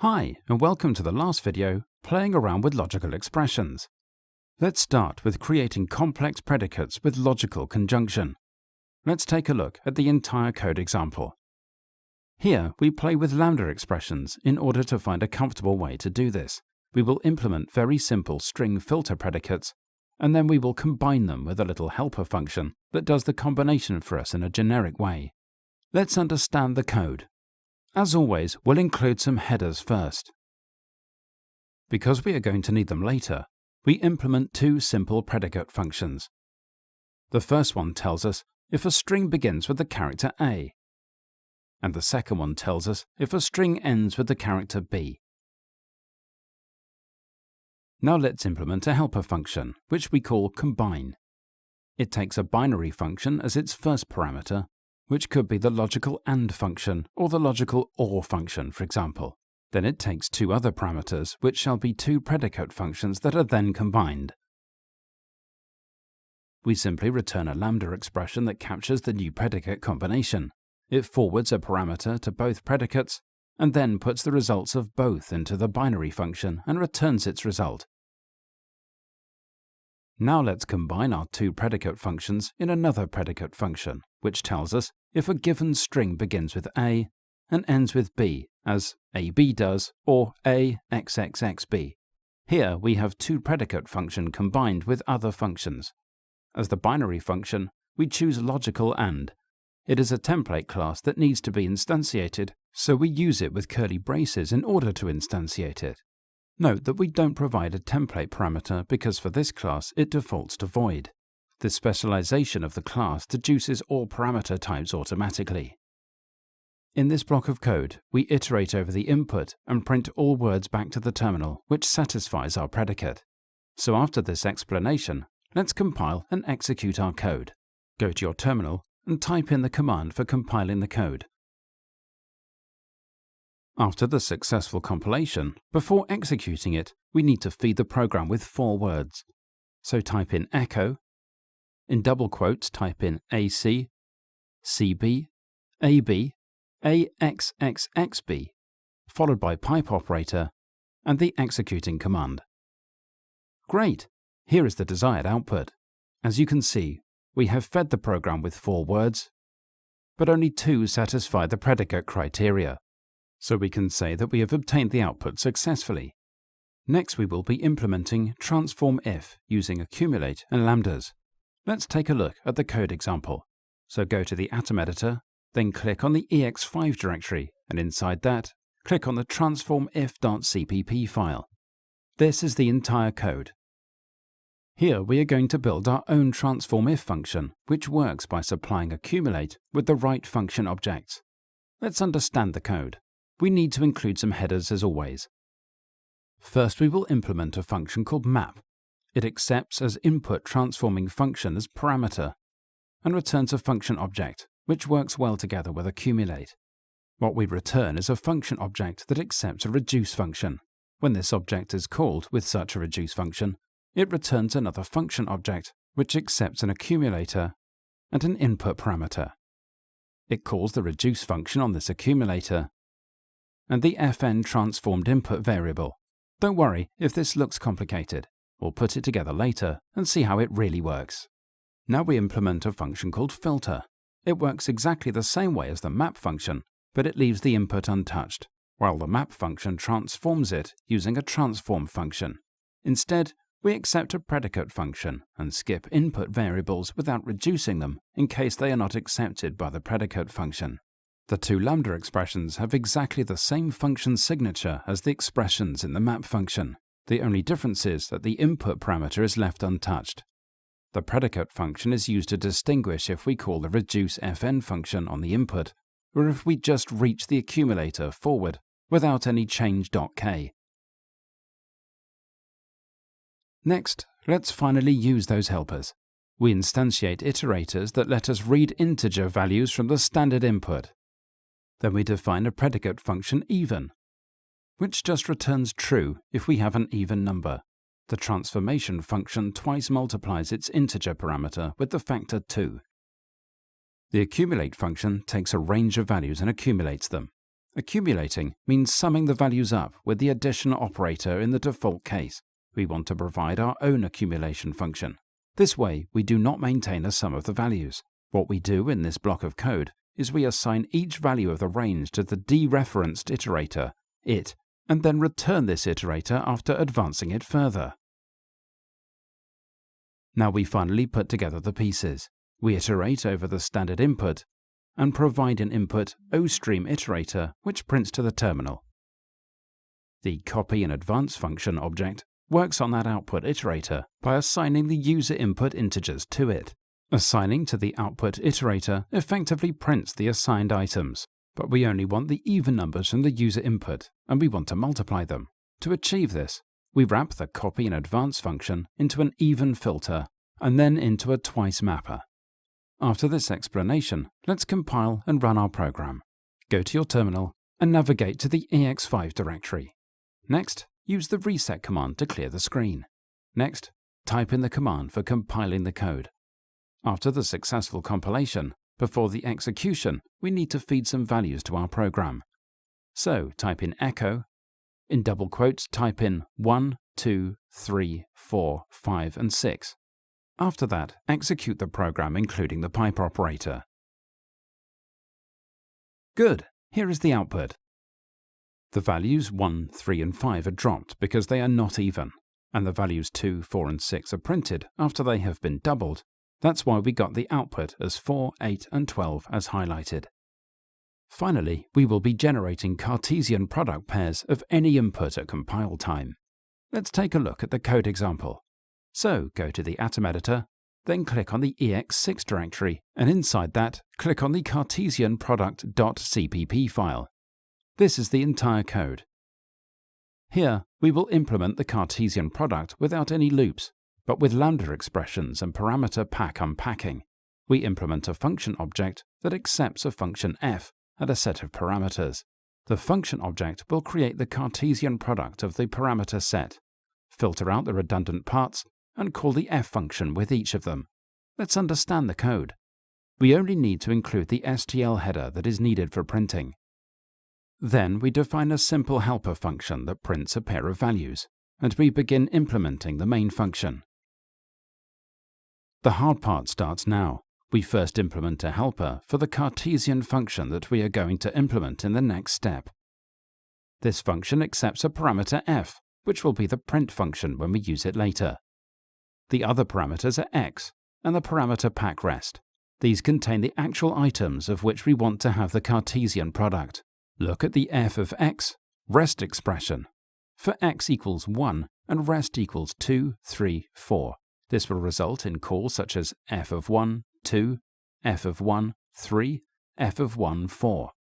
Hi, and welcome to the last video, playing around with logical expressions. Let's start with creating complex predicates with logical conjunction. Let's take a look at the entire code example. Here, we play with lambda expressions in order to find a comfortable way to do this. We will implement very simple string filter predicates, and then we will combine them with a little helper function that does the combination for us in a generic way. Let's understand the code. As always, we'll include some headers first. Because we are going to need them later, we implement two simple predicate functions. The first one tells us if a string begins with the character A, and the second one tells us if a string ends with the character B. Now let's implement a helper function, which we call combine. It takes a binary function as its first parameter, which could be the logical AND function or the logical OR function, for example. Then it takes two other parameters, which shall be two predicate functions that are then combined. We simply return a lambda expression that captures the new predicate combination. It forwards a parameter to both predicates, and then puts the results of both into the binary function and returns its result. Now let's combine our two predicate functions in another predicate function, which tells us if a given string begins with A and ends with B, as AB does, or AXXXB. Here we have two predicate function combined with other functions. As the binary function, we choose logical AND. It is a template class that needs to be instantiated, so we use it with curly braces in order to instantiate it. Note that we don't provide a template parameter because for this class it defaults to void. This specialization of the class deduces all parameter types automatically. In this block of code, we iterate over the input and print all words back to the terminal, which satisfies our predicate. So after this explanation, let's compile and execute our code. Go to your terminal and type in the command for compiling the code. After the successful compilation, before executing it, we need to feed the program with 4 words. So type in echo, in double quotes type in AC, CB, AB, AXXXB, followed by pipe operator, and the executing command. Great! Here is the desired output. As you can see, we have fed the program with 4 words, but only 2 satisfy the predicate criteria. So we can say that we have obtained the output successfully. Next we will be implementing transform if using accumulate and lambdas. Let's take a look at the code example. So go to the Atom editor, then click on the ex5 directory, and inside that, click on the transformif.cpp file. This is the entire code. Here we are going to build our own transform if function, which works by supplying accumulate with the right function objects. Let's understand the code. We need to include some headers as always. First we will implement a function called map. It accepts as input transforming function as parameter and returns a function object, which works well together with accumulate. What we return is a function object that accepts a reduce function. When this object is called with such a reduce function, it returns another function object which accepts an accumulator and an input parameter. It calls the reduce function on this accumulator and the fn transformed input variable. Don't worry if this looks complicated. We'll put it together later and see how it really works. Now we implement a function called filter. It works exactly the same way as the map function, but it leaves the input untouched, while the map function transforms it using a transform function. Instead, we accept a predicate function and skip input variables without reducing them in case they are not accepted by the predicate function. The two lambda expressions have exactly the same function signature as the expressions in the map function. The only difference is that the input parameter is left untouched. The predicate function is used to distinguish if we call the reduce fn function on the input, or if we just reach the accumulator forward without any change.k. Next, let's finally use those helpers. We instantiate iterators that let us read integer values from the standard input. Then we define a predicate function even, which just returns true if we have an even number. The transformation function twice multiplies its integer parameter with the factor 2. The accumulate function takes a range of values and accumulates them. Accumulating means summing the values up with the addition operator in the default case. We want to provide our own accumulation function. This way, we do not maintain a sum of the values. What we do in this block of code is we assign each value of the range to the dereferenced iterator, it, and then return this iterator after advancing it further. Now we finally put together the pieces. We iterate over the standard input and provide an input OStream iterator which prints to the terminal. The copy in advance function object works on that output iterator by assigning the user input integers to it. Assigning to the output iterator effectively prints the assigned items, but we only want the even numbers from the user input and we want to multiply them. To achieve this, we wrap the copy in advance function into an even filter and then into a twice mapper. After this explanation, let's compile and run our program. Go to your terminal and navigate to the ex5 directory. Next, use the reset command to clear the screen. Next, type in the command for compiling the code. After the successful compilation, before the execution, we need to feed some values to our program. So type in echo, in double quotes type in 1, 2, 3, 4, 5 and 6. After that, execute the program including the pipe operator. Good, here is the output. The values 1, 3 and 5 are dropped because they are not even, and the values 2, 4 and 6 are printed after they have been doubled. That's why we got the output as 4, 8 and 12 as highlighted. Finally, we will be generating Cartesian product pairs of any input at compile time. Let's take a look at the code example. So go to the Atom editor, then click on the ex6 directory, and inside that, click on the Cartesian product.cpp file. This is the entire code. Here, we will implement the Cartesian product without any loops, but with lambda expressions and parameter pack unpacking. We implement a function object that accepts a function f and a set of parameters. The function object will create the Cartesian product of the parameter set, filter out the redundant parts, and call the f function with each of them. Let's understand the code. We only need to include the STL header that is needed for printing. Then we define a simple helper function that prints a pair of values, and we begin implementing the main function. The hard part starts now. We first implement a helper for the Cartesian function that we are going to implement in the next step. This function accepts a parameter f, which will be the print function when we use it later. The other parameters are x and the parameter pack rest. These contain the actual items of which we want to have the Cartesian product. Look at the f of x rest expression. For x equals 1 and rest equals 2, 3, 4. This will result in calls such as f of 1, 2, f of 1, 3, f of 1, 4.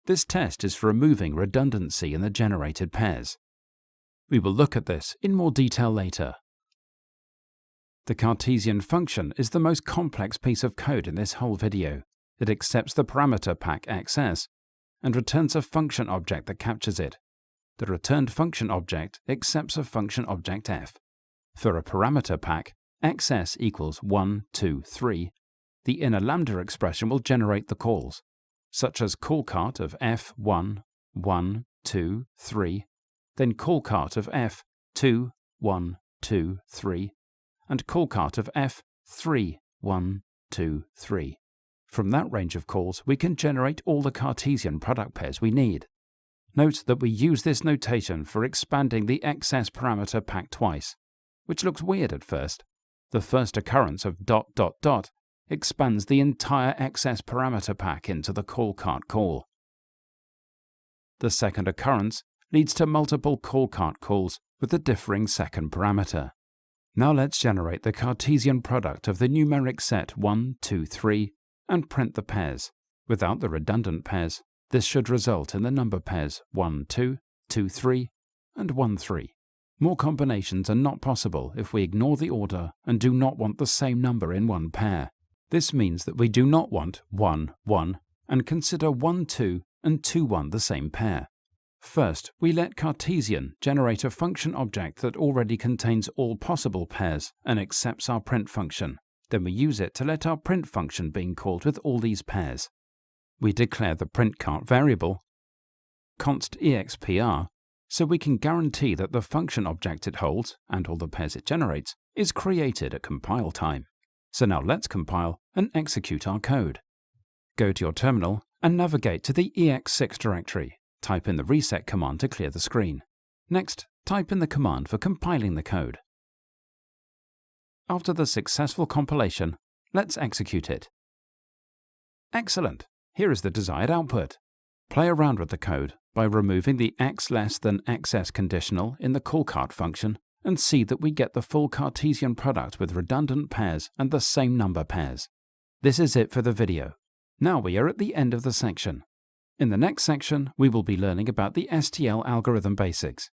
This test is for removing redundancy in the generated pairs. We will look at this in more detail later. The Cartesian function is the most complex piece of code in this whole video. It accepts the parameter pack xs and returns a function object that captures it. The returned function object accepts a function object f. For a parameter pack, xs equals 1, 2, 3, the inner lambda expression will generate the calls, such as callcart of f1, 1, 2, 3, then callcart of f2, 1, 2, 3, and callcart of f3, 1, 2, 3. From that range of calls, we can generate all the Cartesian product pairs we need. Note that we use this notation for expanding the xs parameter pack twice, which looks weird at first. The first occurrence of ... expands the entire xs parameter pack into the callcart call. The second occurrence leads to multiple callcart calls with a differing second parameter. Now let's generate the Cartesian product of the numeric set 1, 2, 3 and print the pairs. Without the redundant pairs, this should result in the number pairs 1, 2, 2, 3 and 1, 3. More combinations are not possible if we ignore the order and do not want the same number in one pair. This means that we do not want 1, 1 and consider 1, 2 and 2, 1 the same pair. First, we let Cartesian generate a function object that already contains all possible pairs and accepts our print function. Then we use it to let our print function being called with all these pairs. We declare the printCart variable const expr, so we can guarantee that the function object it holds, and all the pairs it generates, is created at compile time. So now let's compile and execute our code. Go to your terminal and navigate to the ex6 directory. Type in the reset command to clear the screen. Next, type in the command for compiling the code. After the successful compilation, let's execute it. Excellent! Here is the desired output. Play around with the code by removing the x less than xs conditional in the callCart function and see that we get the full Cartesian product with redundant pairs and the same number pairs. This is it for the video. Now we are at the end of the section. In the next section, we will be learning about the STL algorithm basics.